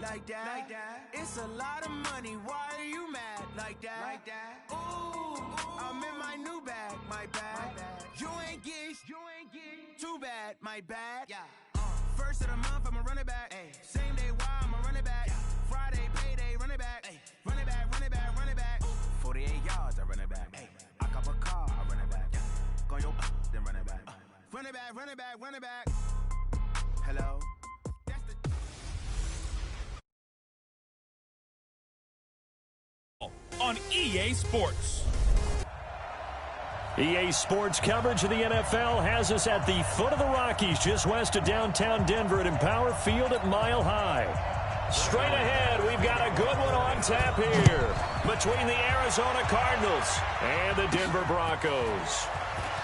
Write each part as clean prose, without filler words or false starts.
like that. It's a lot of money, why are you mad like that? Ooh, I'm in my new bag, my bad. You ain't get too bad, my bad. Yeah. First of the month, I'ma run it back. Ay. Same day, why I'ma run it back. Friday, payday, run it back. Ay. Run it back, run it back, run it back. 48 yards, I run it back. Ay. I cop a car, I run it back. Go your then run it back. Run it back, run it back, run it back. Hello? On EA Sports. EA Sports coverage of the NFL has us at the foot of the Rockies, just west of downtown Denver at Empower Field at Mile High. Straight ahead, we've got a good one on tap here between the Arizona Cardinals and the Denver Broncos.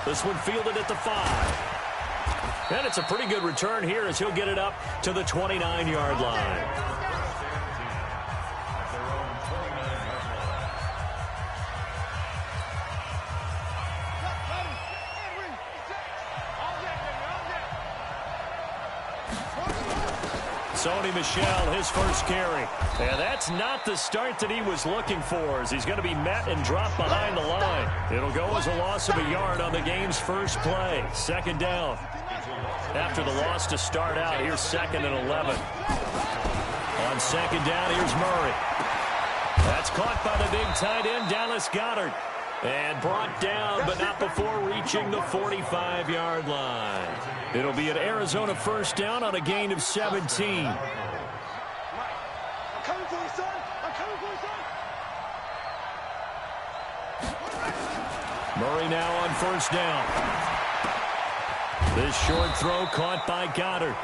This one fielded at the 5. And it's a pretty good return here as he'll get it up to the 29-yard line. Sony Michel, his first carry. And that's not the start that he was looking for, as he's going to be met and dropped behind the line. It'll go as a loss of a yard on the game's first play. Second down. After the loss to start out, here's 2nd and 11. On second down, here's Murray. That's caught by the big tight end, Dallas Goedert. And brought down, but not before reaching the 45-yard line. It'll be an Arizona first down on a gain of 17. I'm coming for you, son. I'm coming for you, son. Murray now on first down. This short throw caught by Goedert.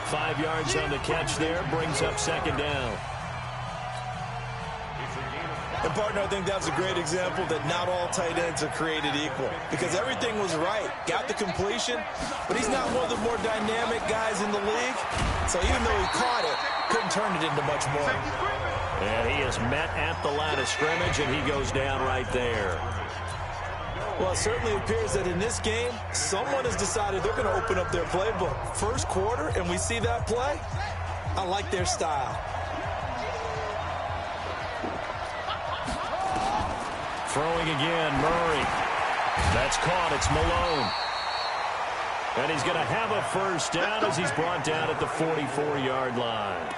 5 yards on the catch there, brings up second down. And, partner, I think that's a great example that not all tight ends are created equal, because everything was right. Got the completion, but he's not one of the more dynamic guys in the league. So even though he caught it, couldn't turn it into much more. And he is met at the line of scrimmage, and he goes down right there. Well, it certainly appears that in this game, someone has decided they're going to open up their playbook. First quarter, and we see that play. I like their style. Throwing again, Murray. That's caught. It's Malone. And he's going to have a first down as he's brought down at the 44-yard line.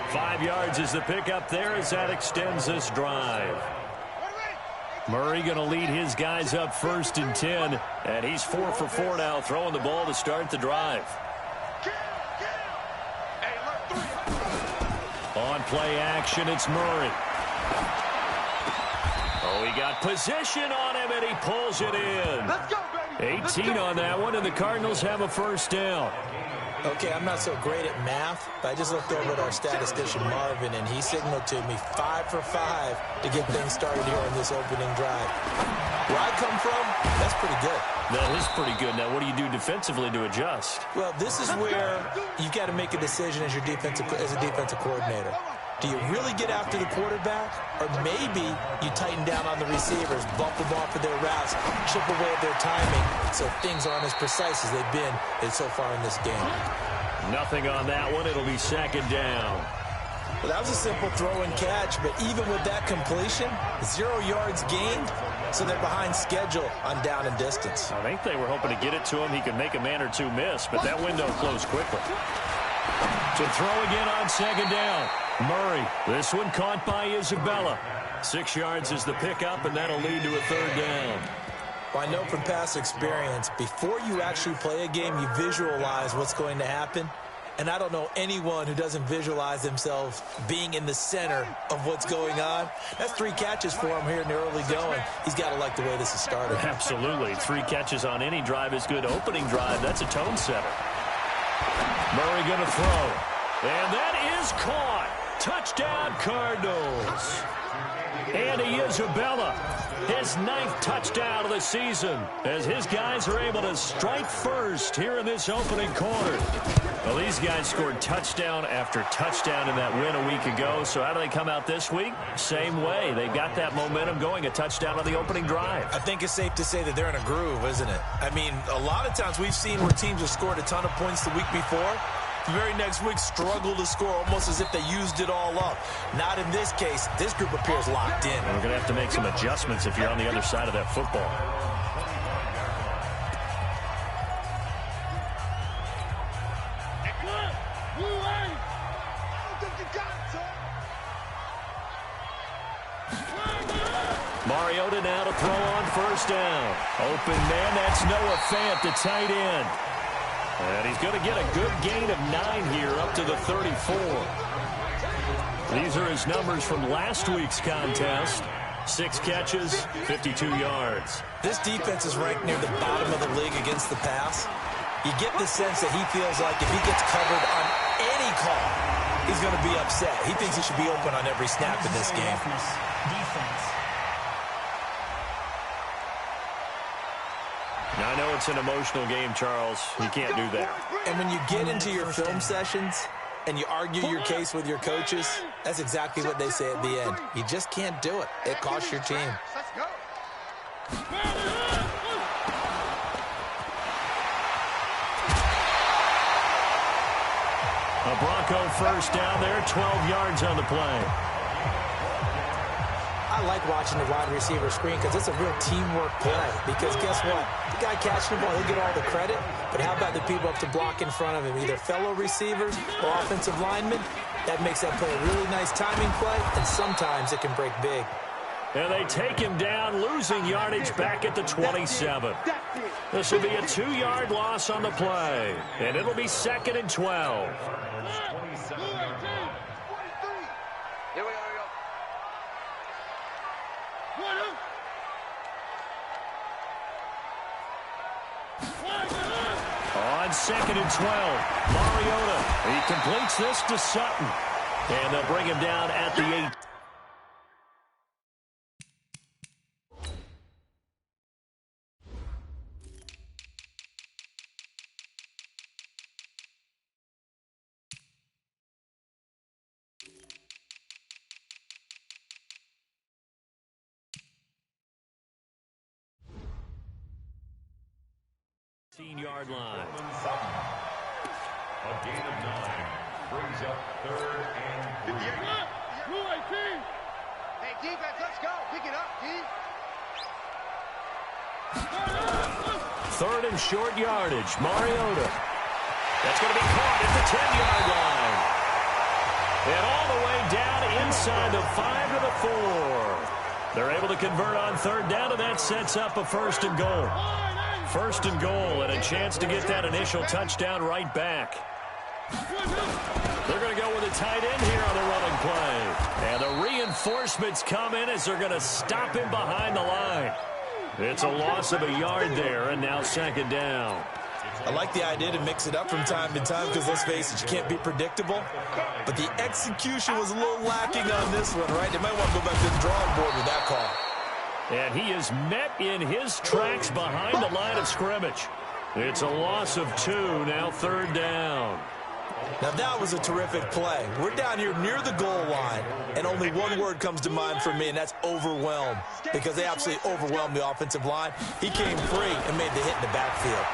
5 yards is the pickup there as that extends this drive. Murray going to lead his guys up 1st and 10. And he's 4 for 4 now, throwing the ball to start the drive. On play action, it's Murray. Oh, he got position on him, and he pulls it in. Let's go, baby. 18 on that one, and the Cardinals have a first down. Okay, I'm not so great at math, but I just looked over at our statistician, Marvin, and he signaled to me 5 for 5 to get things started here on this opening drive. Where I come from, that's pretty good. That is pretty good. Now, what do you do defensively to adjust? Well, this is where you've got to make a decision as a defensive coordinator. Do you really get after the quarterback? Or maybe you tighten down on the receivers, bump them off of their routes, chip away at their timing so things aren't as precise as they've been so far in this game. Nothing on that one. It'll be second down. Well, that was a simple throw and catch, but even with that completion, 0 yards gained, so they're behind schedule on down and distance. I think they were hoping to get it to him. He could make a man or two miss, but that window closed quickly. To throw again on second down. Murray, this one caught by Isabella. 6 yards is the pickup, and that'll lead to a third down. Well, I know from past experience, before you actually play a game, you visualize what's going to happen. And I don't know anyone who doesn't visualize themselves being in the center of what's going on. That's 3 catches for him here in the early going. He's got to like the way this is started. Absolutely. 3 catches on any drive is good. Opening drive, that's a tone setter. Murray going to throw. And that is caught. Touchdown, Cardinals. Andy Isabella, his 9th touchdown of the season, as his guys are able to strike first here in this opening quarter. Well, these guys scored touchdown after touchdown in that win a week ago. So how do they come out this week? Same way. They got that momentum going, a touchdown on the opening drive. I think it's safe to say that they're in a groove, isn't it? I mean, a lot of times we've seen where teams have scored a ton of points the week before, The very next week, struggle to score almost as if they used it all up. Not in this case. This group appears locked in. We're going to have to make some adjustments if you're on the other side of that football. Mariota now to throw on first down. Open man, that's Noah Fant, the tight end. And he's going to get a good gain of 9 here up to the 34. These are his numbers from last week's contest. 6 catches, 52 yards. This defense is ranked near the bottom of the league against the pass. You get the sense that he feels like if he gets covered on any call, he's going to be upset. He thinks he should be open on every snap in this game. Now, I know it's an emotional game, Charles. You can't do that. And when you get into your film sessions and you argue your case with your coaches, that's exactly what they say at the end. You just can't do it. It costs your team. Let's go. A Bronco first down there, 12 yards on the play. I like watching the wide receiver screen because it's a real teamwork play. Because guess what? The guy catching the ball, he'll get all the credit. But how about the people up to block in front of him, either fellow receivers or offensive linemen? That makes that play a really nice timing play, and sometimes it can break big. And they take him down, losing yardage back at the 27. This will be a 2-yard loss on the play. And it'll be 2nd and 12. Here we go. On 2nd and 12, Mariota. He completes this to Sutton. And they'll bring him down at the 8. Yard line. A gain of 9 brings up 3rd and 3. Hey, defense, let's go. Pick it up, D. 3rd and short yardage. Mariota. That's going to be caught at the 10-yard line. And all the way down inside the 5 to the 4. They're able to convert on 3rd down, and that sets up a 1st and goal. 1st and goal, and a chance to get that initial touchdown right back. They're going to go with a tight end here on the running play. And the reinforcements come in as they're going to stop him behind the line. It's a loss of a yard there, and now 2nd down. I like the idea to mix it up from time to time because, let's face it, you can't be predictable. But the execution was a little lacking on this one, right? They might want to go back to the drawing board with that call. And he is met in his tracks behind the line of scrimmage. It's a loss of 2, now 3rd down. Now that was a terrific play. We're down here near the goal line, and only one word comes to mind for me, and that's overwhelmed, because they absolutely overwhelmed the offensive line. He came free and made the hit in the backfield.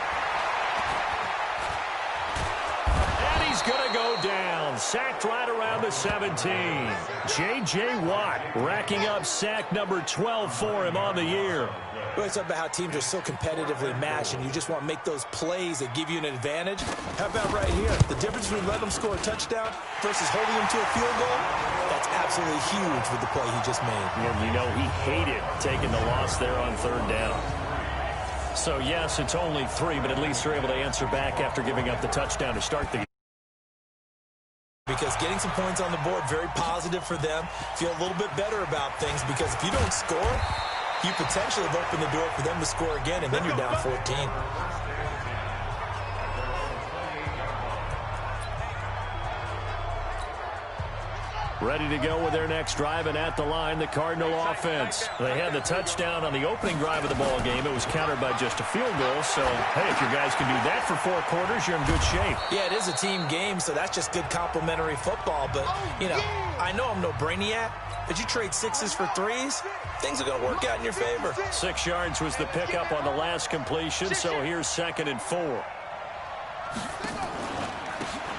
And he's going to go down, sacked right around the 17. J.J. Watt racking up sack number 12 for him on the year. We always talk about how teams are so competitively matched, and you just want to make those plays that give you an advantage. How about right here? The difference between letting them score a touchdown versus holding them to a field goal, that's absolutely huge with the play he just made. And you know he hated taking the loss there on 3rd down. So, yes, it's only 3, but at least they're able to answer back after giving up the touchdown to start the game. Because getting some points on the board, very positive for them. Feel a little bit better about things, because if you don't score, you potentially have opened the door for them to score again, and then you're down 14. Ready to go with their next drive, and at the line, the Cardinal offense. They had the touchdown on the opening drive of the ball game. It was countered by just a field goal. So, hey, if your guys can do that for 4 quarters, you're in good shape. Yeah, it is a team game, so that's just good complimentary football. But, you know, I know I'm no brainiac, but you trade 6s for 3s, things are going to work out in your favor. 6 yards was the pickup on the last completion, so here's 2nd and 4.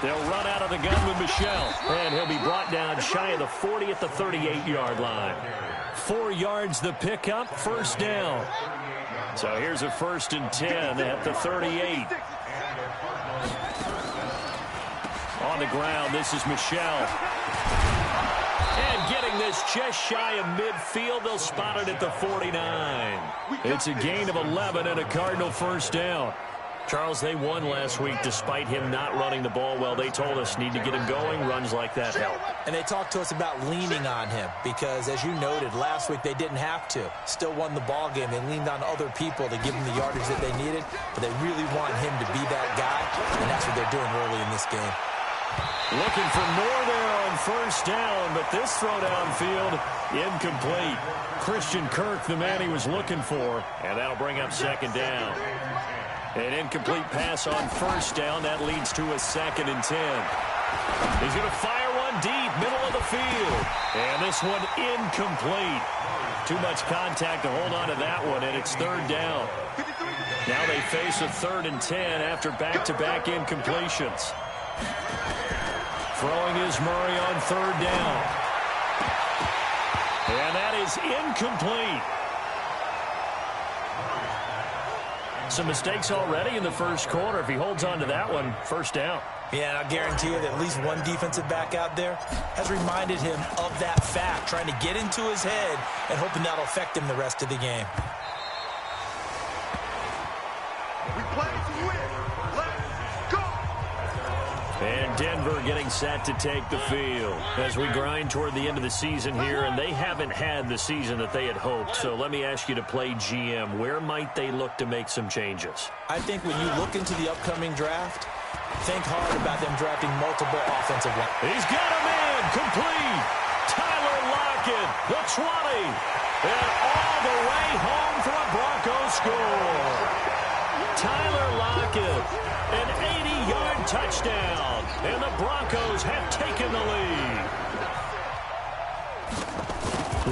They'll run out of the gun with Michel. And he'll be brought down shy of the 40 at the 38-yard line. 4 yards the pickup, first down. So here's a 1st and 10 at the 38. On the ground, this is Michel. And getting this just shy of midfield, they'll spot it at the 49. It's a gain of 11 and a Cardinal first down. Charles, they won last week despite him not running the ball well. They told us need to get him going. Runs like that help. And they talked to us about leaning on him because, as you noted, last week they didn't have to. Still won the ball game. They leaned on other people to give them the yardage that they needed, but they really want him to be that guy, and that's what they're doing early in this game. Looking for more there on first down, but this throw downfield incomplete. Christian Kirk, the man he was looking for, and that'll bring up second down. An incomplete pass on first down. That leads to a 2nd and 10. He's going to fire one deep, middle of the field. And this one incomplete. Too much contact to hold on to that one, and it's 3rd down. Now they face a 3rd and 10 after back-to-back incompletions. Throwing is Murray on 3rd down. And that is incomplete. Some mistakes already in the first quarter. If he holds on to that one, first down. Yeah, and I guarantee you that at least one defensive back out there has reminded him of that fact, trying to get into his head and hoping that'll affect him the rest of the game. We play to win. Let's go! And Denver getting set to take the field as we grind toward the end of the season here, and they haven't had the season that they had hoped. So let me ask you to play GM. Where might they look to make some changes? I think when you look into the upcoming draft, think hard about them drafting multiple offensive line. He's got him in, complete. Tyler Lockett, the 20, and all the way home for a Broncos score. Tyler Lockett, an 80-yard touchdown, and the Broncos have taken the lead.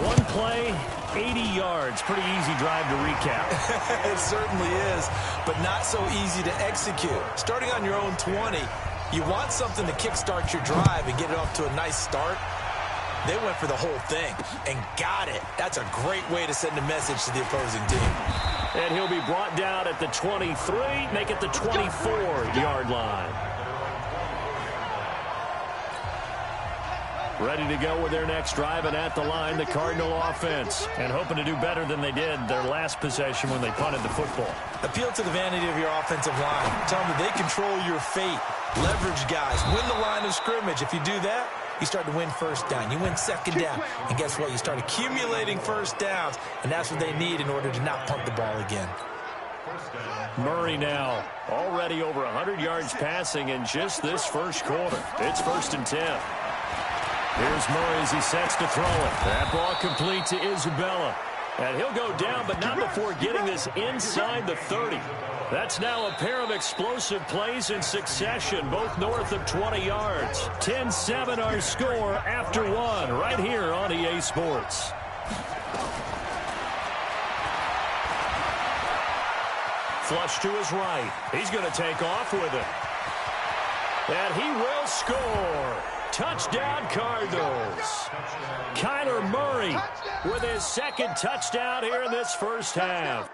One play, 80 yards. Pretty easy drive to recap. It certainly is, but not so easy to execute. Starting on your own 20, you want something to kickstart your drive and get it off to a nice start. They went for the whole thing and got it. That's a great way to send a message to the opposing team. And he'll be brought down at the 23, make it the 24-yard line. Ready to go with their next drive, and at the line, the Cardinal offense. And hoping to do better than they did their last possession when they punted the football. Appeal to the vanity of your offensive line. Tell them that they control your fate. Leverage guys. Win the line of scrimmage. If you do that, you start to win first down. You win second down. And guess what? You start accumulating first downs, and that's what they need in order to not punt the ball again. Murray now already over 100 yards passing in just this first quarter. It's 1st and 10. Here's Murray as he sets to throw it. That ball complete to Isabella. And he'll go down, but not before getting this inside the 30. That's now a pair of explosive plays in succession, both north of 20 yards. 10-7 our score after one, right here on EA Sports. Flush to his right. He's going to take off with it. And he will score. Touchdown, Cardinals. Kyler Murray with his second touchdown here in this first half.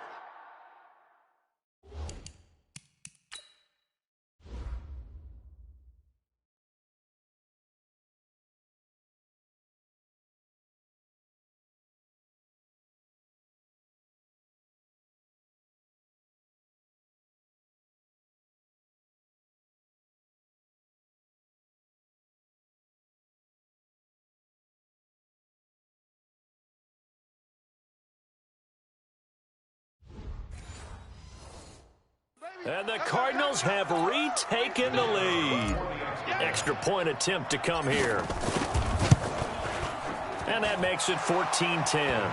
And the Cardinals have retaken the lead. Extra point attempt to come here. And that makes it 14-10.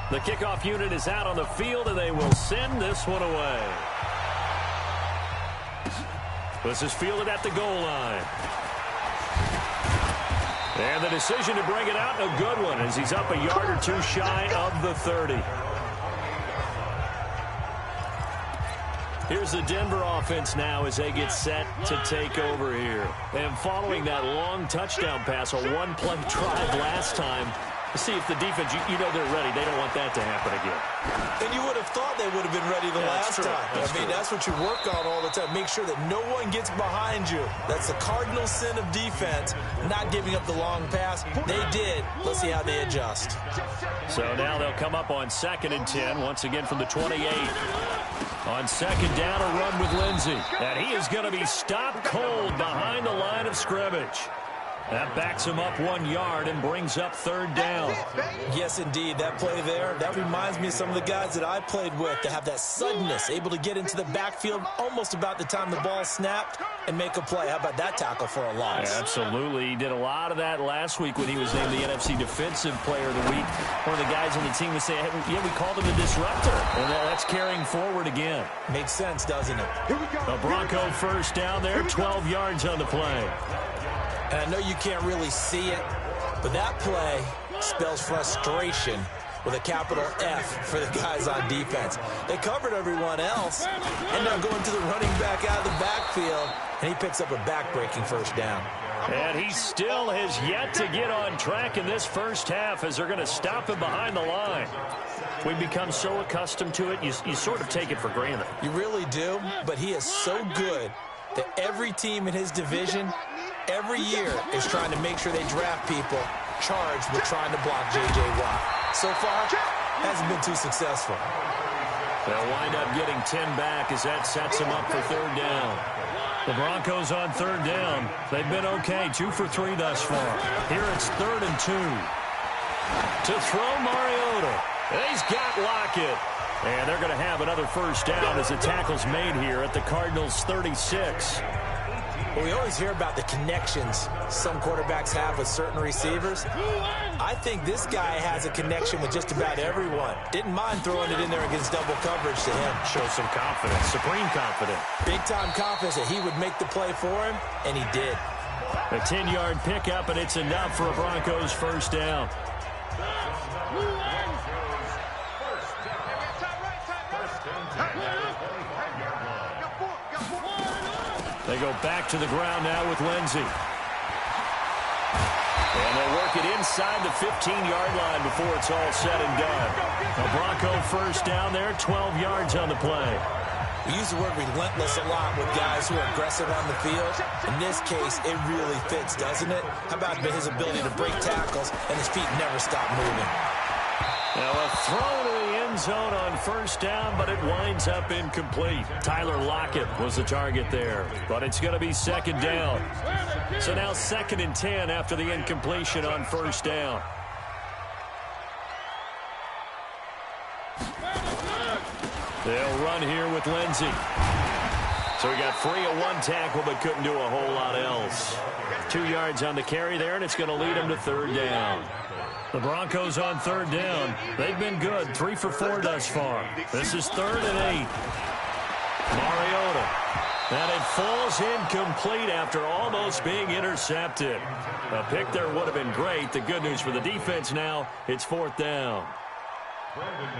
The kickoff unit is out on the field, and they will send this one away. This is fielded at the goal line. And the decision to bring it out, a good one, as he's up a yard or two shy of the 30. Here's the Denver offense now as they get set to take over here. And following that long touchdown pass, a one-play drive last time, see if the defense, you know they're ready. They don't want that to happen again. And you would have thought they would have been ready the last time. That's what you work on all the time. Make sure that no one gets behind you. That's the cardinal sin of defense, not giving up the long pass. They did. Let's see how they adjust. So now they'll come up on 2nd and 10, once again from the 28. On 2nd down, a run with Lindsey. And he is going to be stopped cold behind the line of scrimmage. That backs him up 1 yard and brings up 3rd down. Yes, indeed. That play there, that reminds me of some of the guys that I played with that have that suddenness, able to get into the backfield almost about the time the ball snapped and make a play. How about that tackle for a loss? Yeah, absolutely. He did a lot of that last week when he was named the NFC Defensive Player of the Week. One of the guys on the team would say, hey, yeah, we called him the disruptor. And that's carrying forward again. Makes sense, doesn't it? A Bronco 1st down there, 12 yards on the play. And I know you can't really see it, but that play spells frustration with a capital F for the guys on defense. They covered everyone else, and now going to the running back out of the backfield, and he picks up a back-breaking 1st down. And he still has yet to get on track in this first half as they're going to stop him behind the line. We've become so accustomed to it, you sort of take it for granted. You really do, but he is so good that every team in his division every year is trying to make sure they draft people charged with trying to block J.J. Watt. So far, hasn't been too successful. They'll wind up getting 10 back as that sets him up for 3rd down. The Broncos on 3rd down. They've been okay, 2 for 3 thus far. Here it's 3rd and 2. To throw Mariota. He's got Lockett. And they're going to have another 1st down as the tackle's made here at the Cardinals' 36. Well, we always hear about the connections some quarterbacks have with certain receivers. I think this guy has a connection with just about everyone. Didn't mind throwing it in there against double coverage to him. Shows some confidence, supreme confidence. Big-time confidence that he would make the play for him, and he did. A 10-yard pickup, and it's enough for a Broncos 1st down. They go back to the ground now with Lindsey. And they'll work it inside the 15-yard line before it's all said and done. A Bronco 1st down there, 12 yards on the play. We use the word relentless a lot with guys who are aggressive on the field. In this case, it really fits, doesn't it? How about his ability to break tackles and his feet never stop moving? Now a throw to the end zone on 1st down, but it winds up incomplete. Tyler Lockett was the target there, but it's going to be 2nd down. So now 2nd and 10 after the incompletion on 1st down. They'll run here with Lindsey. So he got free of 1 tackle, but couldn't do a whole lot else. 2 yards on the carry there, and it's going to lead him to 3rd down. The Broncos on 3rd down. They've been good, 3 for 4 thus far. This is 3rd and 8. Mariota. And it falls incomplete after almost being intercepted. A pick there would have been great. The good news for the defense now, it's 4th down.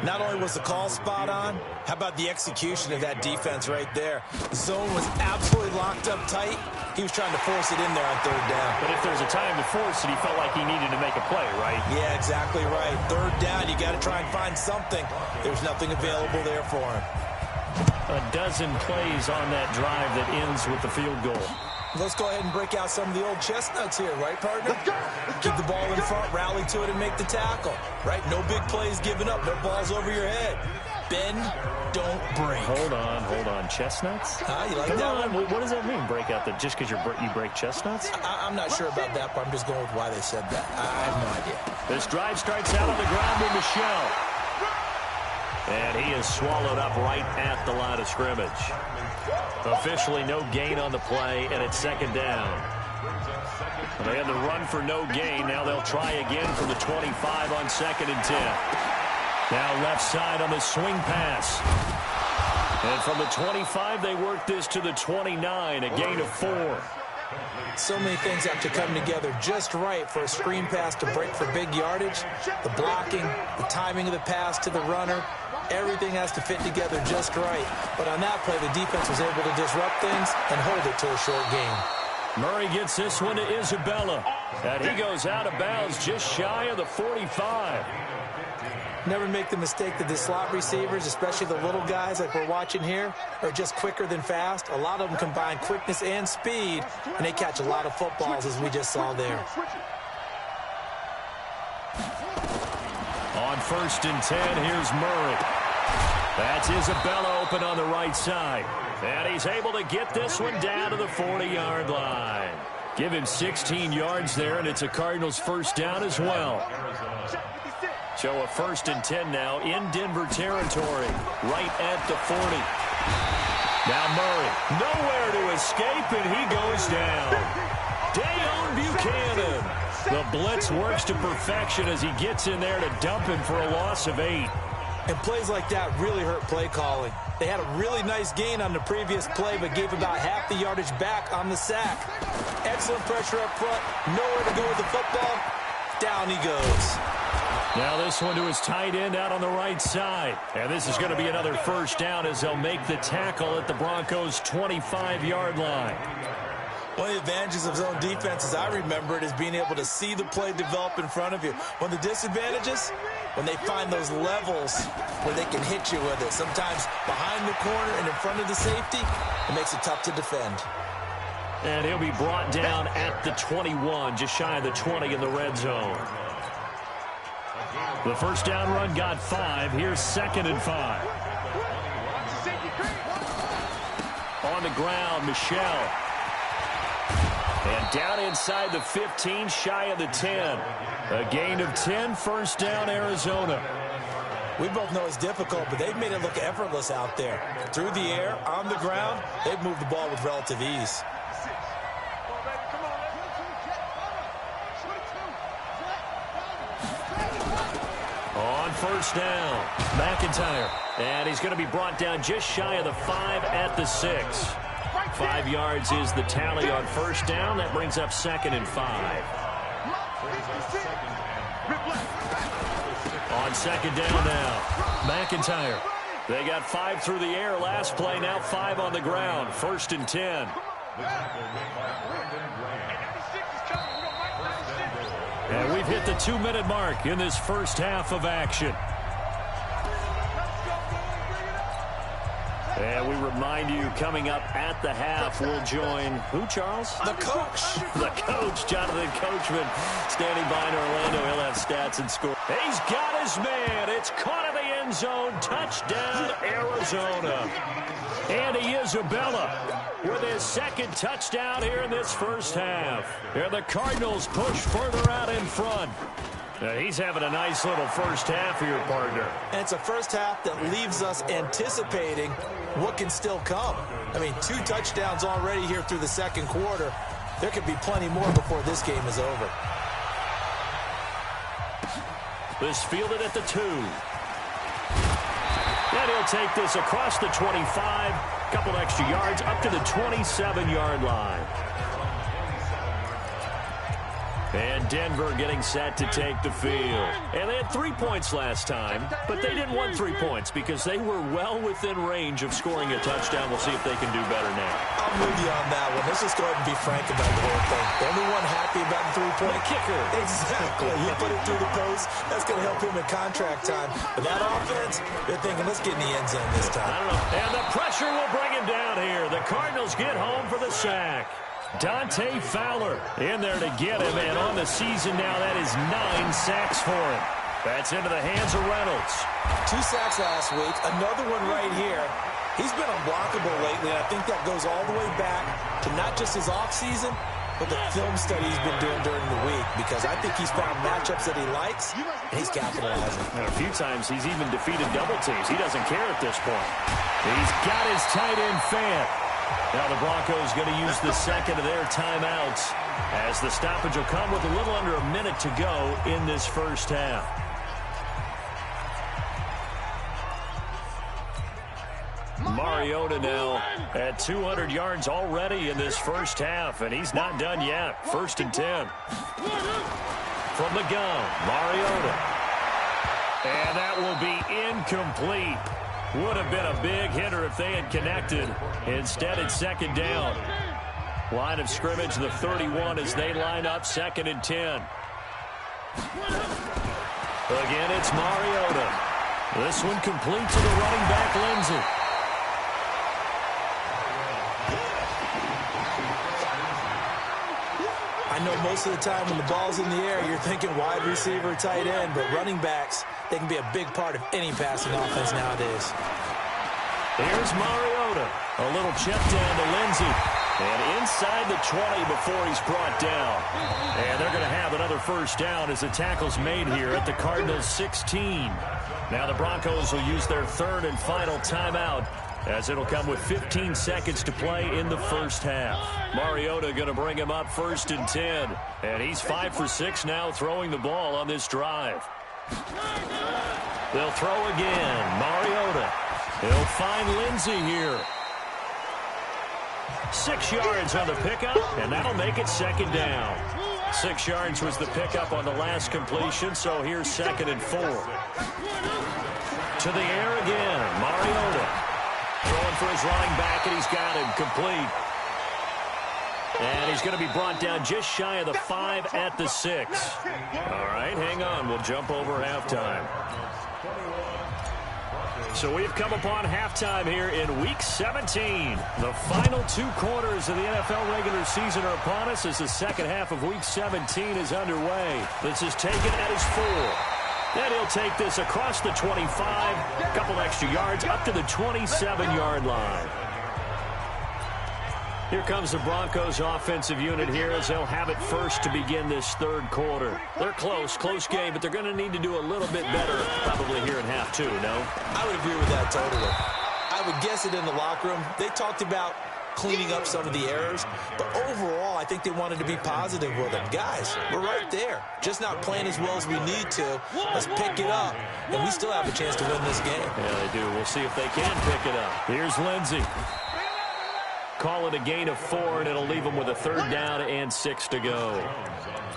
Not only was the call spot on, how about the execution of that defense right there? The zone was absolutely locked up tight. He was trying to force it in there on 3rd down. But if there's a time to force it, he felt like he needed to make a play, right? Yeah, exactly right. 3rd down, you got to try and find something. There's nothing available there for him. A dozen plays on that drive that ends with the field goal. Let's go ahead and break out some of the old chestnuts here, right, partner? Keep the ball in front, rally to it, and make the tackle, right? No big plays given up, no balls over your head. Bend, don't break. Hold on. Chestnuts? You like Come that on. one? What does that mean, break out? Just because you break chestnuts? I'm not sure about that, but I'm just going with why they said that. I have no idea. This drive starts out on the ground with Michelle. And he is swallowed up right at the line of scrimmage. Officially no gain on the play, and it's 2nd down. They had the run for no gain. Now they'll try again from the 25 on 2nd and 10. Now left side on the swing pass. And from the 25, they work this to the 29, a gain of 4. So many things have to come together just right for a screen pass to break for big yardage. The blocking, the timing of the pass to the runner, everything has to fit together just right. But on that play, the defense was able to disrupt things and hold it to a short game. Murray gets this one to Isabella, and he goes out of bounds just shy of the 45. Never make the mistake that the slot receivers, especially the little guys like we're watching here, are just quicker than fast. A lot of them combine quickness and speed, and they catch a lot of footballs, as we just saw there. On 1st and 10, here's Murray. That's Isabella open on the right side. And he's able to get this one down to the 40-yard line. Give him 16 yards there, and it's a Cardinals first down as well. So a 1st and 10 now in Denver territory, right at the 40. Now Murray, nowhere to escape, and he goes down. Dayon Buchanan. The blitz works to perfection as he gets in there to dump him for a loss of 8. And plays like that really hurt play calling. They had a really nice gain on the previous play, but gave about half the yardage back on the sack. Excellent pressure up front, nowhere to go with the football. Down he goes. Now this one to his tight end out on the right side. And this is going to be another first down as they'll make the tackle at the Broncos' 25-yard line. One of the advantages of zone defense, as I remember it, is being able to see the play develop in front of you. One of the disadvantages, when they find those levels where they can hit you with it. Sometimes behind the corner and in front of the safety, it makes it tough to defend. And he'll be brought down at the 21, just shy of the 20 in the red zone. The first down run got 5. Here's 2nd and 5. On the ground, Michelle. And down inside the 15, shy of the 10. A gain of 10, first down, Arizona. We both know it's difficult, but they've made it look effortless out there. Through the air, on the ground, they've moved the ball with relative ease. On first down, McIntyre. And he's going to be brought down just shy of the 5 at the 6. 5 yards is the tally on first down. That brings up 2nd and 5. On 2nd down now, McIntyre. They got 5 through the air last play, now 5 on the ground. 1st and 10. And we've hit the 2-minute mark in this first half of action. And we remind you, coming up at the half, we'll join who, Charles? The coach. The coach, Jonathan Coachman, standing by in Orlando. He'll have stats and score. He's got his man. It's caught in the end zone. Touchdown, Arizona. Andy Isabella with his 2nd touchdown here in this first half. And the Cardinals push further out in front. He's having a nice little first half here, partner. And it's a first half that leaves us anticipating what can still come. I mean, 2 touchdowns already here through the 2nd quarter. There could be plenty more before this game is over. This fielded at the 2. And he'll take this across the 25. Couple extra yards up to the 27-yard line. And Denver getting set to take the field. And they had 3 points last time, but they didn't want 3 points because they were well within range of scoring a touchdown. We'll see if they can do better now. I'm with you on that one. Let's just go ahead and be frank about the whole thing. The only one happy about the 3-point kicker. Exactly. You put it through the post. That's going to help him in contract time. But that offense, they're thinking, let's get in the end zone this time. I don't know. And the pressure will bring him down here. The Cardinals get home for the sack. Dante Fowler in there to get him, and on the season now, that is 9 sacks for him. That's into the hands of Reynolds. 2 sacks last week, another one right here. He's been unblockable lately, and I think that goes all the way back to not just his offseason, but the film study he's been doing during the week, because I think he's found matchups that he likes, and he's capitalizing. And a few times he's even defeated double teams. He doesn't care at this point. He's got his tight end Fant. Now the Broncos going to use the 2nd of their timeouts as the stoppage will come with a little under a minute to go in this first half. Mariota now at 200 yards already in this first half, and he's not done yet. 1st and 10. From the gun, Mariota. And that will be incomplete. Would have been a big hitter if they had connected. Instead, it's 2nd down. Line of scrimmage, the 31 as they line up 2nd and 10. Again, it's Mariota. This one complete to the running back, Lindsey. I know most of the time when the ball's in the air, you're thinking wide receiver, tight end, but running backs, they can be a big part of any passing offense nowadays. Here's Mariota. A little check down to Lindsey. And inside the 20 before he's brought down. And they're going to have another 1st down as the tackle's made here at the Cardinals' 16. Now the Broncos will use their 3rd and final timeout, as it'll come with 15 seconds to play in the first half. Mariota going to bring him up 1st and 10. And he's 5 for 6 now throwing the ball on this drive. They'll throw again. Mariota. He'll find Lindsey here. 6 yards on the pickup, and that'll make it 2nd down. 6 yards was the pickup on the last completion, so here's 2nd and 4. To the air again. Mariota. Throwing for his running back, and he's got him complete. And he's going to be brought down just shy of the 5 at the 6. All right, hang on. We'll jump over halftime. So we've come upon halftime here in Week 17. The final 2 quarters of the NFL regular season are upon us as the second half of Week 17 is underway. This is taken at his 4. Then he'll take this across the 25, a couple extra yards, up to the 27-yard line. Here comes the Broncos offensive unit here as they'll have it first to begin this 3rd quarter. They're close game, but they're going to need to do a little bit better probably here in half 2, no? I would agree with that totally. I would guess it in the locker room. They talked about cleaning up some of the errors, but overall I think they wanted to be positive with them. Guys, we're right there. Just not playing as well as we need to. Let's pick it up, and we still have a chance to win this game. Yeah, they do. We'll see if they can pick it up. Here's Lindsey. Call it a gain of 4, and it'll leave him with a 3rd down and 6 to go.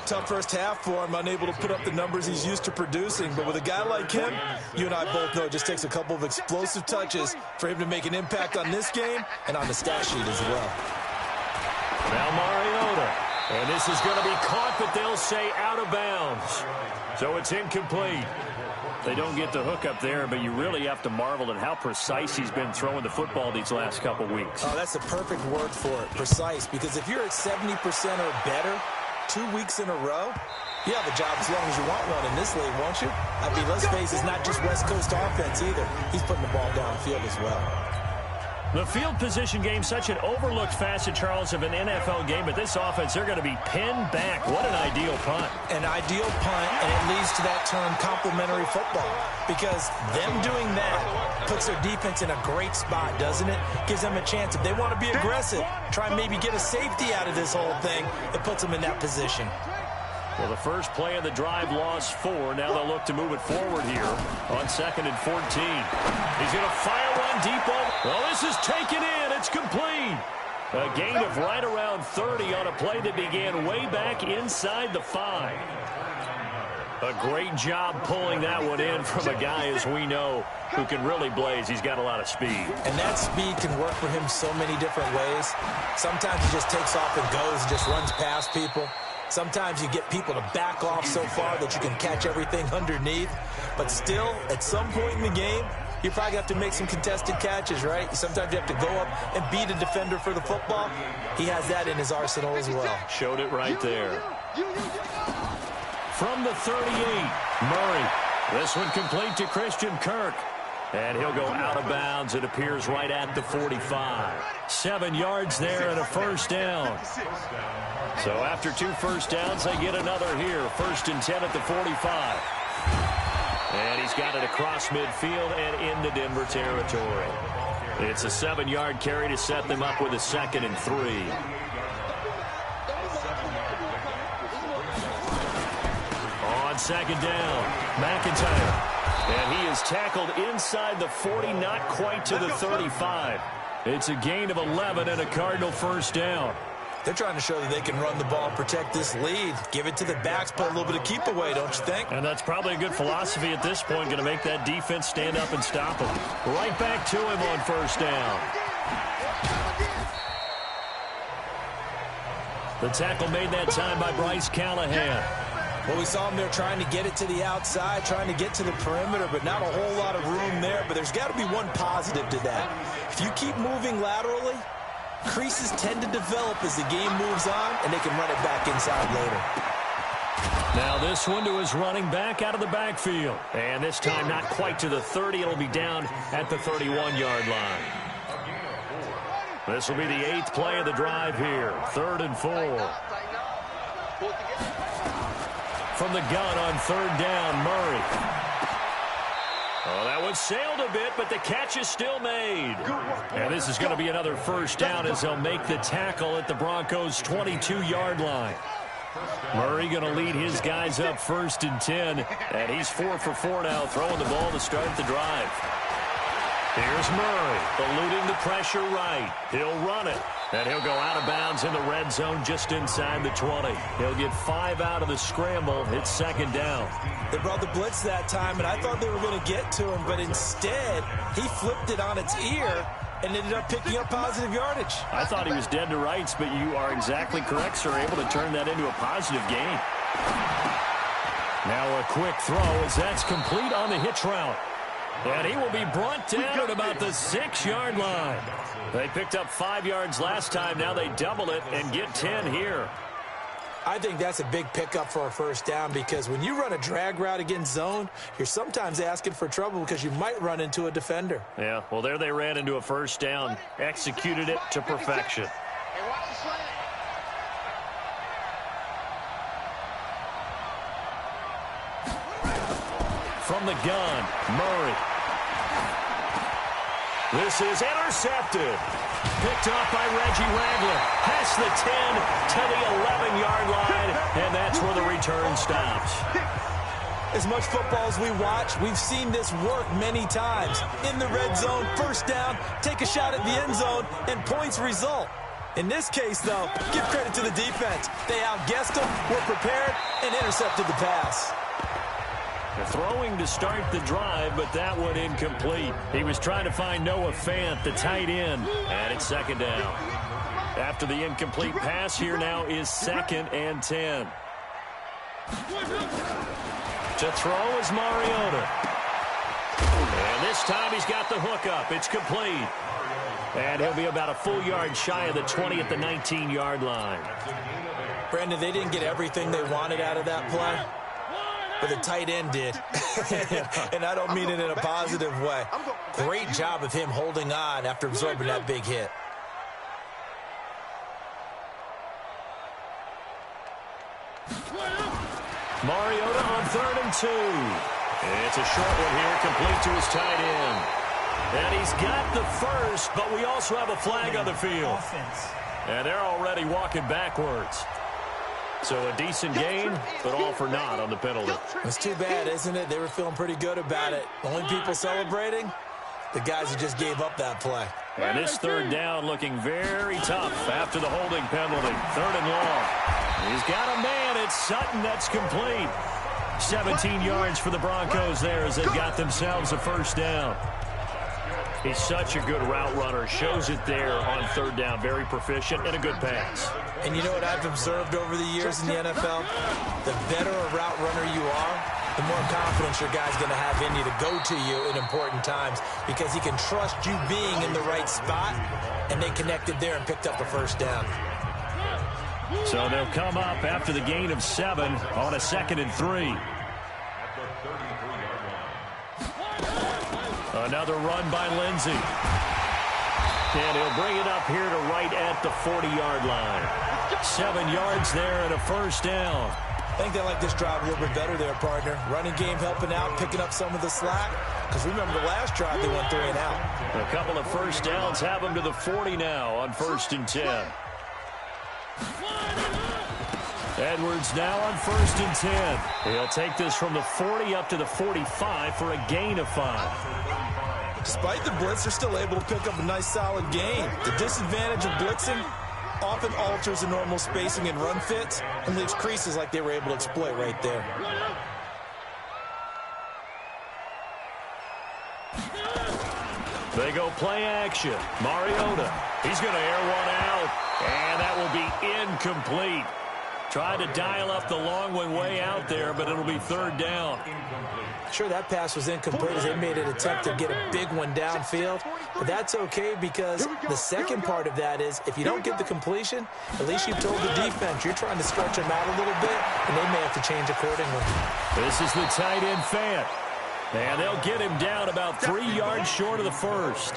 Tough first half for him, unable to put up the numbers he's used to producing. But with a guy like him, you and I both know it just takes a couple of explosive touches for him to make an impact on this game and on the stat sheet as well. Now Mariota. And this is going to be caught, but they'll say out of bounds. So it's incomplete. They don't get the hook up there, but you really have to marvel at how precise he's been throwing the football these last couple weeks. Oh, that's the perfect word for it, precise. Because if you're at 70% or better 2 weeks in a row, you have a job as long as you want one in this league, won't you? I mean, let's face it, it's not just West Coast offense either. He's putting the ball downfield as well. The field position game, such an overlooked facet, Charles, of an NFL game, but this offense, they're going to be pinned back. What an ideal punt. An ideal punt, and it leads to that term complementary football. Because them doing that puts their defense in a great spot, doesn't it? Gives them a chance. If they want to be aggressive, try and maybe get a safety out of this whole thing, it puts them in that position. Well, the first play of the drive lost 4. Now they'll look to move it forward here on 2nd and 14. He's going to fire one deep over. Well, this is taken in. It's complete. A gain of right around 30 on a play that began way back inside the 5. A great job pulling that one in from a guy, as we know, who can really blaze. He's got a lot of speed. And that speed can work for him so many different ways. Sometimes he just takes off and goes, just runs past people. Sometimes you get people to back off so far that you can catch everything underneath. But still, at some point in the game, you probably have to make some contested catches, right? Sometimes you have to go up and beat a defender for the football. He has that in his arsenal as well. Showed it right there. From the 38, Murray. This one complete to Christian Kirk. And he'll go out of bounds. It appears right at the 45. 7 yards there and a first down. So after 2 first downs, they get another here. 1st and 10 at the 45. And he's got it across midfield and into Denver territory. It's a 7-yard carry to set them up with a 2nd and 3. On 2nd down, McIntyre. And he is tackled inside the 40, not quite to the 35. It's a gain of 11 and a Cardinal first down. They're trying to show that they can run the ball and protect this lead. Give it to the backs, play a little bit of keep away, don't you think? And that's probably a good philosophy at this point, going to make that defense stand up and stop him. Right back to him on first down. The tackle made that time by Bryce Callahan. Well, we saw him there trying to get it to the outside, trying to get to the perimeter, but not a whole lot of room there. But there's got to be one positive to that. If you keep moving laterally, creases tend to develop as the game moves on, and they can run it back inside later. Now this one to his running back out of the backfield. And this time not quite to the 30. It'll be down at the 31-yard line. This will be the 8th play of the drive here. 3rd and 4. From the gun on 3rd down, Murray. Oh, that one sailed a bit, but the catch is still made. And this is going to be another first down as they'll make the tackle at the Broncos' 22-yard line. Murray going to lead his guys up 1st and 10, and he's 4 for 4 now, throwing the ball to start the drive. Here's Murray, eluding the pressure right. He'll run it, and he'll go out of bounds in the red zone just inside the 20. He'll get 5 out of the scramble. It's 2nd down. They brought the blitz that time, and I thought they were going to get to him, but instead he flipped it on its ear and ended up picking up positive yardage. I thought he was dead to rights, but you are exactly correct, sir. Able to turn that into a positive gain. Now a quick throw as that's complete on the hitch route. And he will be brought down at about the 6-yard line. They picked up 5 yards last time. Now they double it and get 10 here. I think that's a big pickup for a first down because when you run a drag route against zone, you're sometimes asking for trouble because you might run into a defender. Yeah, well, there they ran into a first down. Executed it to perfection. From the gun, Murray. This is intercepted. Picked off by Reggie Ragland. Past the 10 to the 11-yard line, and that's where the return stops. As much football as we watch, we've seen this work many times. In the red zone, first down, take a shot at the end zone, and points result. In this case, though, give credit to the defense. They outguessed them, were prepared, and intercepted the pass. Throwing to start the drive, but that one incomplete. He was trying to find Noah Fant, the tight end, and it's 2nd down. After the incomplete pass, here now is 2nd and 10. To throw is Mariota. And this time he's got the hook up. It's complete. And he'll be about a full yard shy of the 20 at the 19-yard line. Brandon, they didn't get everything they wanted out of that play, but the tight end did. And I don't mean it in a positive way. Great job of him holding on after absorbing that big hit. Mariota on 3rd and 2. It's a short one here, complete to his tight end. And he's got the first, but we also have a flag on the field. And they're already walking backwards. So a decent gain, but all for naught on the penalty. It's too bad, isn't it? They were feeling pretty good about it. Only people celebrating, the guys who just gave up that play. And this 3rd down looking very tough after the holding penalty. 3rd and long. He's got a man. It's Sutton. That's complete. 17 yards for the Broncos there as they've got themselves a first down. He's such a good route runner. Shows it there on 3rd down. Very proficient and a good pass. And you know what I've observed over the years in the NFL? The better a route runner you are, the more confidence your guy's going to have in you to go to you in important times because he can trust you being in the right spot, and they connected there and picked up a first down. So they'll come up after the gain of 7 on a 2nd and 3. Another run by Lindsey. And he'll bring it up here to right at the 40-yard line. 7 yards there and a first down. I think they like this drive a little bit better there, partner. Running game helping out, picking up some of the slack. Because remember the last drive, they went 3 and out. A couple of first downs have them to the 40 now on 1st and 10. Edwards now on 1st and 10. He'll take this from the 40 up to the 45 for a gain of 5. Despite the blitz, they're still able to pick up a nice solid gain. The disadvantage of blitzing often alters the normal spacing and run fits and leaves creases like they were able to exploit right there. They go play action. Mariota. He's going to air one out, and that will be incomplete. Tried to dial up the long one way out there, but it'll be 3rd down. Sure, that pass was incomplete as they made an attempt to get a big one downfield. But that's okay because the second part of that is if you don't get the completion, at least you've told the defense you're trying to stretch them out a little bit, and they may have to change accordingly. This is the tight end Fant. And they'll get him down about 3 yards short of the first.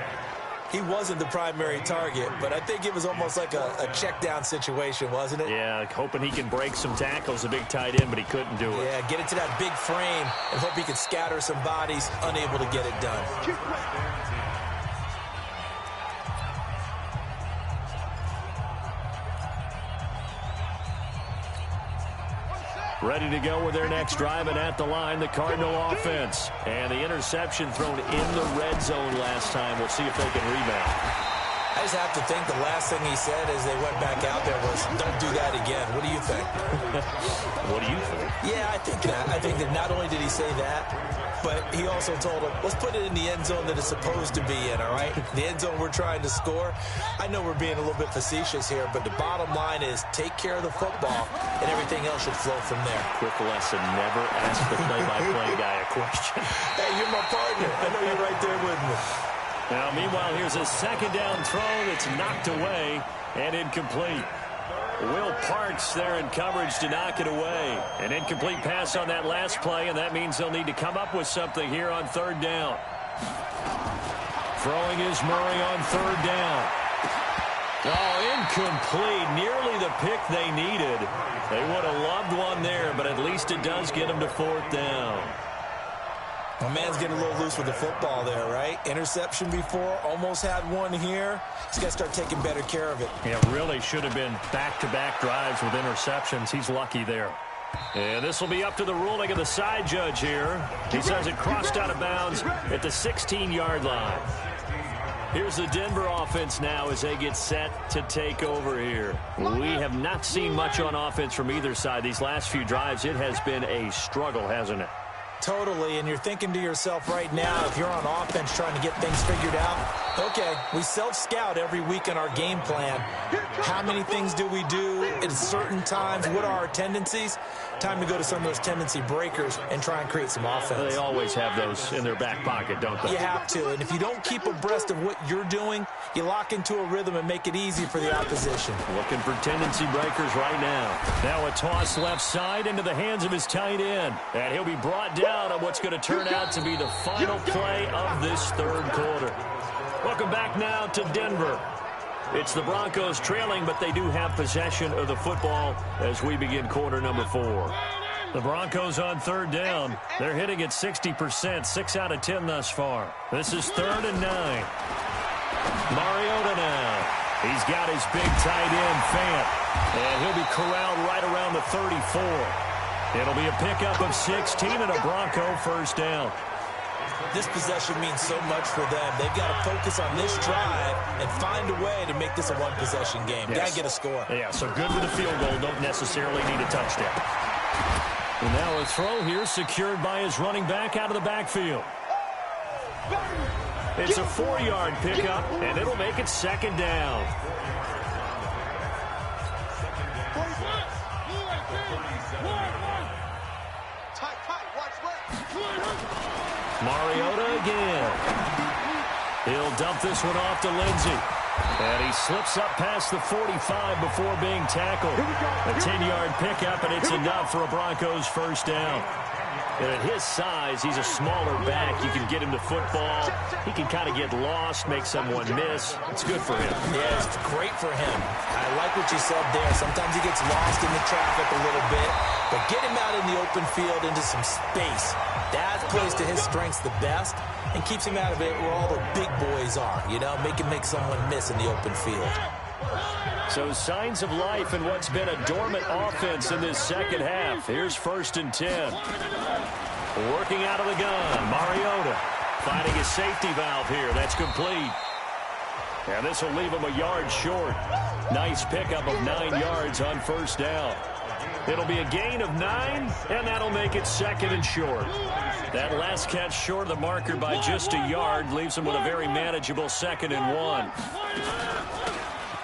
He wasn't the primary target, but I think it was almost like a check down situation, wasn't it? Yeah, hoping he can break some tackles, a big tight end, but he couldn't do it. Yeah, get into that big frame and hope he can scatter some bodies, unable to get it done. Ready to go with their next drive, and at the line, the Cardinal offense. And the interception thrown in the red zone last time. We'll see if they can rebound. I just have to think the last thing he said as they went back out there was, don't do that again. What do you think? What do you think? Yeah, I think that. I think that not only did he say that, but he also told him, let's put it in the end zone that it's supposed to be in, all right? The end zone we're trying to score. I know we're being a little bit facetious here, but the bottom line is take care of the football, and everything else should flow from there. Quick lesson, never ask the play-by-play guy a question. Hey, you're my partner. I know you're right there with me. Now, meanwhile, here's a 2nd down throw that's knocked away and incomplete. Will Parks there in coverage to knock it away. An incomplete pass on that last play, and that means they'll need to come up with something here on 3rd down. Throwing is Murray on 3rd down. Oh, incomplete. Nearly the pick they needed. They would have loved one there, but at least it does get them to 4th down. My man's getting a little loose with the football there, right? Interception before, almost had one here. He's got to start taking better care of it. Yeah, really should have been back-to-back drives with interceptions. He's lucky there. And this will be up to the ruling of the side judge here. He says it crossed out of bounds at the 16-yard line. Here's the Denver offense now as they get set to take over here. We have not seen much on offense from either side. These last few drives, it has been a struggle, hasn't it? Totally, and you're thinking to yourself right now, if you're on offense trying to get things figured out, okay, we self-scout every week in our game plan. How many things do we do at certain times? What are our tendencies? Time to go to some of those tendency breakers and try and create some offense. They always have those in their back pocket, don't they? You have to, and if you don't keep abreast of what you're doing, you lock into a rhythm and make it easy for the opposition. Looking for tendency breakers right now. Now a toss left side into the hands of his tight end. And he'll be brought down on what's going to turn out to be the final play of this 3rd quarter. Welcome back now to Denver. It's the Broncos trailing, but they do have possession of the football as we begin quarter number 4. The Broncos on 3rd down. They're hitting at 60%, 6 out of 10 thus far. This is 3rd and 9. Mariota now. He's got his big tight end, Fant. And he'll be corralled right around the 34. It'll be a pickup of 16 and a Bronco 1st down. This possession means so much for them. They've got to focus on this drive and find a way to make this a one-possession game. Yes. Got to get a score. Yeah, so good with a field goal. Don't necessarily need a touchdown. And now a throw here secured by his running back out of the backfield. It's a 4-yard pickup, and it'll make it 2nd down. Mariota again. He'll dump this one off to Lindsey. And he slips up past the 45 before being tackled. A 10-yard pickup, and it's enough for a Broncos 1st down. And at his size, he's a smaller back. You can get him to football. He can kind of get lost, make someone miss. It's good for him. Yeah, it's great for him. I like what you said there. Sometimes he gets lost in the traffic a little bit. But get him out in the open field into some space. That plays to his strengths the best and keeps him out of it where all the big boys are. You know, make him make someone miss in the open field. So signs of life in what's been a dormant offense in this second half. Here's 1st and 10. Working out of the gun, Mariota finding his safety valve here. That's complete. And this will leave him a yard short. Nice pickup of 9 yards on 1st down. It'll be a gain of 9, and that'll make it 2nd and short. That last catch short of the marker by just a yard leaves him with a very manageable 2nd and 1.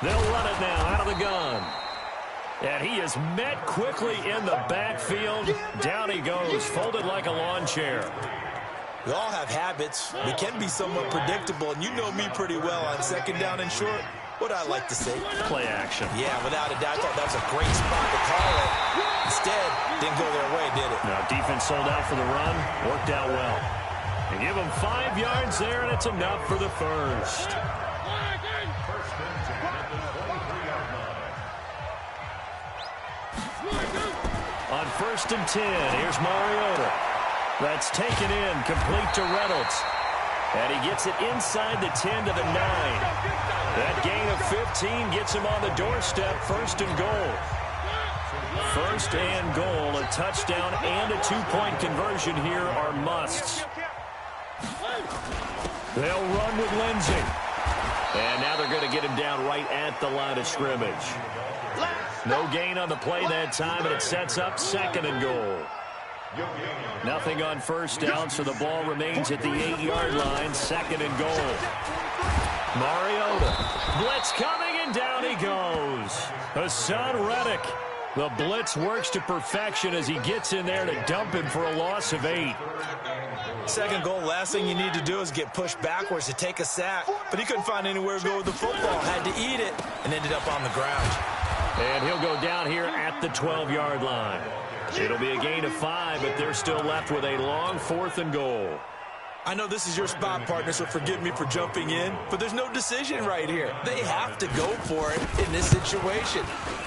They'll run it now out of the gun. And he is met quickly in the backfield. Down he goes, folded like a lawn chair. We all have habits. We can be somewhat predictable, and you know me pretty well on 2nd down and short. What I like to say? Play action. Yeah, without a doubt. I thought that was a great spot to call it. Instead, didn't go their way, did it? Now, defense sold out for the run. Worked out well. They give him 5 yards there, and it's enough for the first. On 1st and 10, here's Mariota. That's taken in, complete to Reynolds. And he gets it inside the 10 to the 9. That gain of 15 gets him on the doorstep, 1st and goal. 1st and goal, a touchdown and a 2-point conversion here are musts. They'll run with Lindsey. And now they're going to get him down right at the line of scrimmage. No gain on the play that time, and it sets up 2nd and goal. Nothing on 1st down, so the ball remains at the 8-yard line, 2nd and goal. Mariota, blitz coming, and down he goes. Hassan Reddick. The blitz works to perfection as he gets in there to dump him for a loss of 8. 2nd goal, last thing you need to do is get pushed backwards to take a sack. But he couldn't find anywhere to go with the football. Had to eat it and ended up on the ground. And he'll go down here at the 12-yard line. It'll be a gain of 5, but they're still left with a long 4th and goal. I know this is your spot, partner, so forgive me for jumping in, but there's no decision right here. They have to go for it in this situation.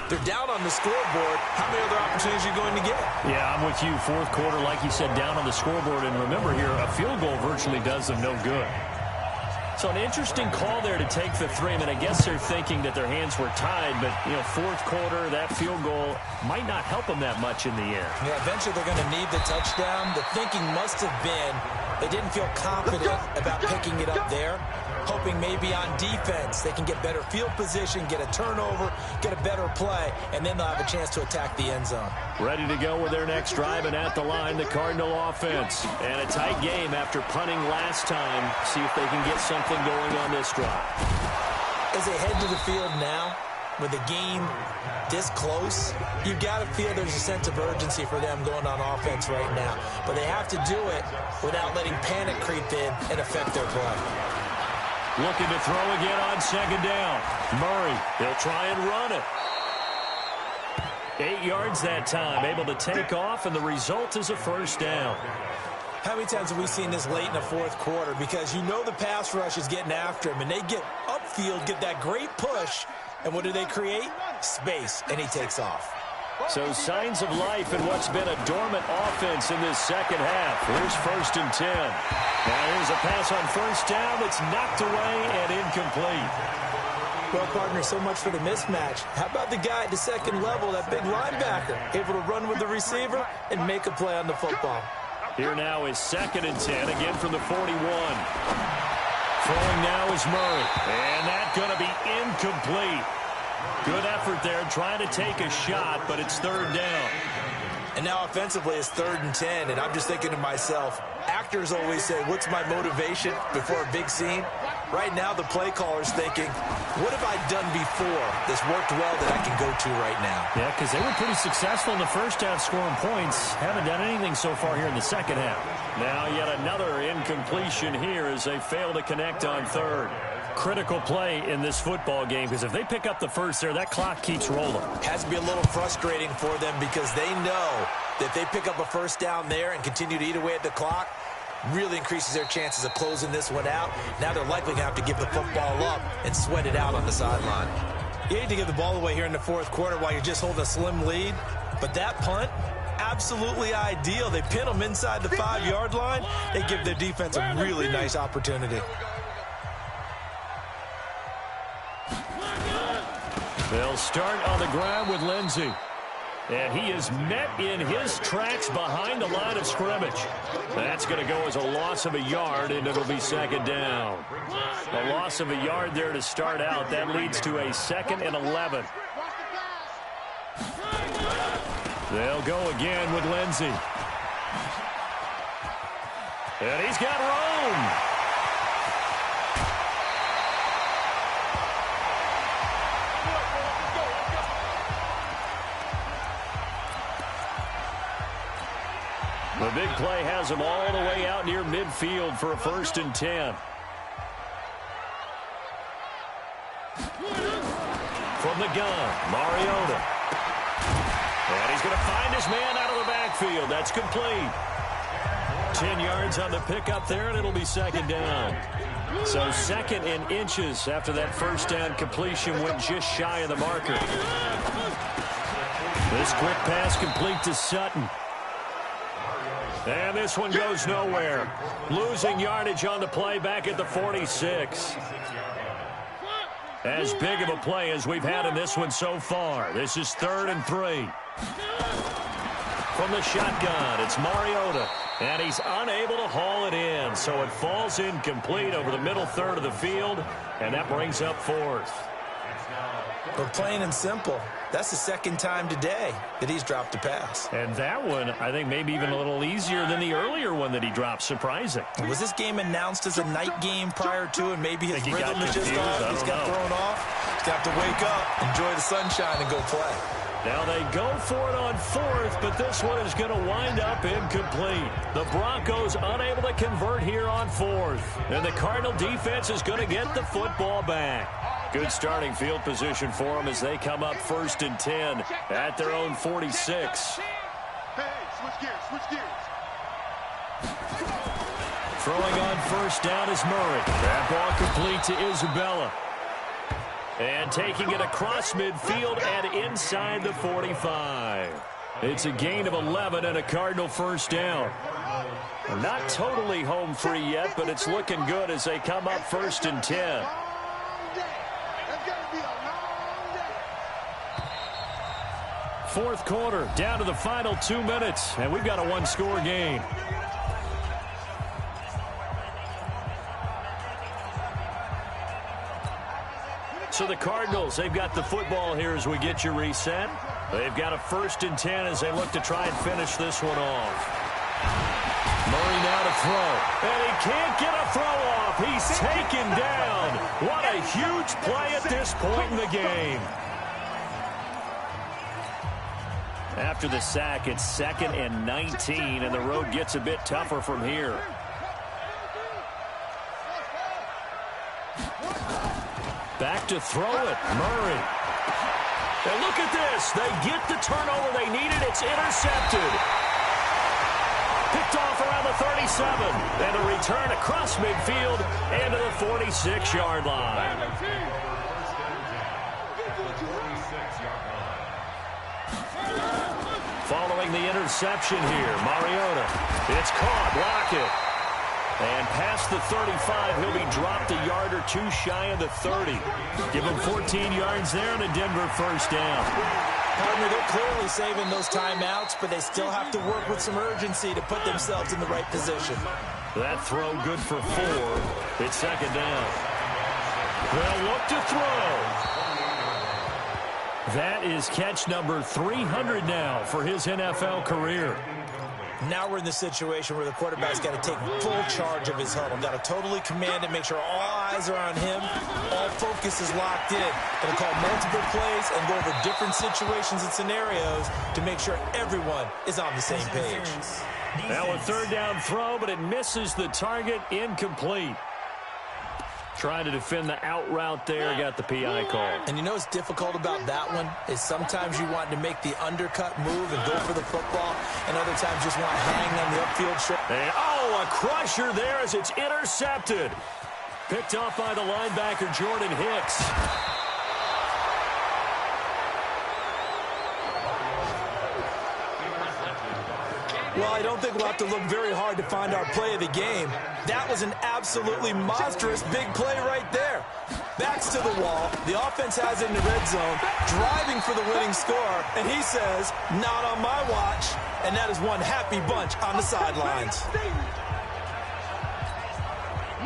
They're down on the scoreboard. How many other opportunities are you going to get? Yeah, I'm with you. 4th quarter, like you said, down on the scoreboard. And remember here, a field goal virtually does them no good. So an interesting call there to take the 3. I mean, I guess they're thinking that their hands were tied, but, 4th quarter, that field goal might not help them that much in the end. Yeah, eventually they're going to need the touchdown. The thinking must have been they didn't feel confident about picking it up there, hoping maybe on defense they can get better field position, get a turnover, get a better play, and then they'll have a chance to attack the end zone. Ready to go with their next drive, and at the line, the Cardinal offense. And a tight game after punting last time. See if they can get something going on this drive. As they head to the field now, with the game this close, you've got to feel there's a sense of urgency for them going on offense right now. But they have to do it without letting panic creep in and affect their play. Looking to throw again on 2nd down. Murray, they'll try and run it. 8 yards that time, able to take off, and the result is a 1st down. How many times have we seen this late in the 4th quarter? Because you know the pass rush is getting after him, and they get upfield, get that great push, and what do they create? Space, and he takes off. So signs of life in what's been a dormant offense in this second half. Here's 1st and 10. Now here's a pass on 1st down that's knocked away and incomplete. Well, partner, so much for the mismatch. How about the guy at the 2nd level, that big linebacker, able to run with the receiver and make a play on the football? Here now is 2nd and 10, again from the 41. Throwing now is Murray, and that's going to be incomplete. Good effort there, trying to take a shot, but it's 3rd down. And now offensively it's 3rd and 10, and I'm just thinking to myself, actors always say, what's my motivation before a big scene? Right now the play caller's thinking, what have I done before that's worked well that I can go to right now? Yeah, because they were pretty successful in the 1st half scoring points. Haven't done anything so far here in the 2nd half. Now yet another incompletion here as they fail to connect on 3rd. Critical play in this football game, because if they pick up the 1st there, that clock keeps rolling. Has to be a little frustrating for them because they know that if they pick up a 1st down there and continue to eat away at the clock, really increases their chances of closing this one out. Now they're likely going to have to give the football up and sweat it out on the sideline. You hate to give the ball away here in the 4th quarter while you're just holding a slim lead, but that punt, absolutely ideal. They pin them inside the 5-yard line. They give their defense a really nice opportunity. They'll start on the ground with Lindsey. And he is met in his tracks behind the line of scrimmage. That's going to go as a loss of a yard, and it'll be second down. A loss of a yard there to start out. That leads to a 2nd and 11. They'll go again with Lindsey. And he's got room. The big play has him all the way out near midfield for a 1st and 10. From the gun, Mariota. And he's going to find his man out of the backfield. That's complete. 10 yards on the pickup there, and it'll be second down. So 2nd and inches after that 1st down completion went just shy of the marker. This quick pass complete to Sutton. And this one goes nowhere. Losing yardage on the play back at the 46. As big of a play as we've had in this one so far. This is 3rd and 3. From the shotgun, it's Mariota. And he's unable to haul it in. So it falls incomplete over the middle third of the field. And that brings up 4th. But plain and simple, that's the 2nd time today that he's dropped a pass. And that one, I think, maybe even a little easier than the earlier one that he dropped. Surprising. Was this game announced as a night game prior to, and maybe his rhythm is just off? He's got thrown off. He's got to wake up, enjoy the sunshine, and go play. Now they go for it on 4th, but this one is going to wind up incomplete. The Broncos unable to convert here on 4th. And the Cardinal defense is going to get the football back. Good starting field position for them as they come up 1st and 10 at their own 46. Hey, switch gears. Throwing on 1st down is Murray. That ball complete to Isabella. And taking it across midfield and inside the 45. It's a gain of 11 and a Cardinal 1st down. Not totally home free yet, but it's looking good as they come up 1st and 10. 4th quarter, down to the final 2 minutes, and we've got a 1-score game. So the Cardinals, they've got the football here as we get you reset. They've got a 1st and 10 as they look to try and finish this one off. Murray now to throw, and he can't get a throw off. He's taken down. What a huge play at this point in the game. After the sack, it's 2nd and 19, and the road gets a bit tougher from here. Back to throw it, Murray. And look at this. They get the turnover they needed. It's intercepted. Picked off around the 37. And a return across midfield and to the 46-yard line. Following the interception here, Mariota. It's caught, Lockett. And past the 35, he'll be dropped a yard or 2 shy of the 30. Give him 14 yards there and a Denver 1st down. Partner, they're clearly saving those timeouts, but they still have to work with some urgency to put themselves in the right position. That throw good for 4. It's 2nd down. They'll look to throw. That is catch number 300 now for his NFL career. Now we're in the situation where the quarterback's got to take full charge of his huddle. Got to totally command it, make sure all eyes are on him. All focus is locked in. Going to call multiple plays and go over different situations and scenarios to make sure everyone is on the same page. Now a 3rd down throw, but it misses the target, incomplete. Trying to defend the out route there, got the PI call. And you know what's difficult about that one is sometimes you want to make the undercut move and go for the football, and other times just want to hang on the upfield short. And, a crusher there as it's intercepted. Picked off by the linebacker, Jordan Hicks. Well, I don't think we'll have to look very hard to find our play of the game. That was an absolutely monstrous big play right there. Backs to the wall. The offense has it in the red zone, driving for the winning score, and he says, not on my watch. And that is one happy bunch on the sidelines.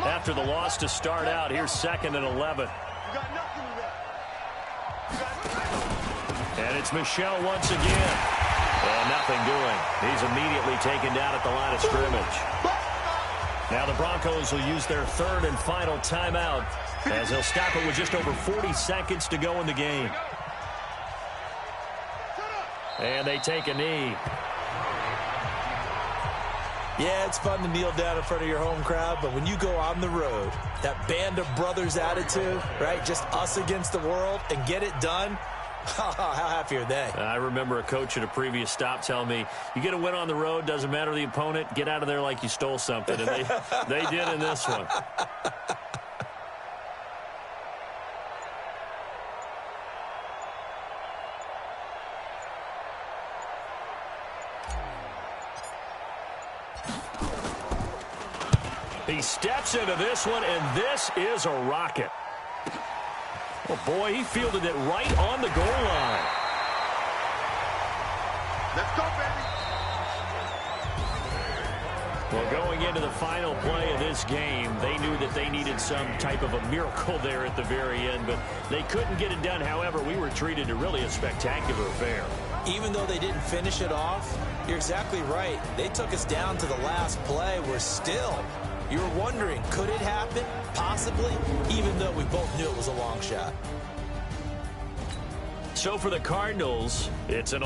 After the loss to start out, here's 2nd and 11. And it's Michel once again. And nothing doing. He's immediately taken down at the line of scrimmage. Now the Broncos will use their 3rd and final timeout as they'll stop it with just over 40 seconds to go in the game. And they take a knee. Yeah, it's fun to kneel down in front of your home crowd, but when you go on the road, that band of brothers attitude, right, just us against the world, and get it done, how happy are they? I remember a coach at a previous stop telling me, you get a win on the road, doesn't matter the opponent, get out of there like you stole something. And they did in this one. He steps into this one, and this is a rocket. Oh, boy, he fielded it right on the goal line. Let's go, baby. Well, going into the final play of this game, they knew that they needed some type of a miracle there at the very end, but they couldn't get it done. However, we were treated to really a spectacular affair. Even though they didn't finish it off, you're exactly right. They took us down to the last play. We're still... You were wondering, could it happen? Possibly, even though we both knew it was a long shot. So for the Cardinals, it's an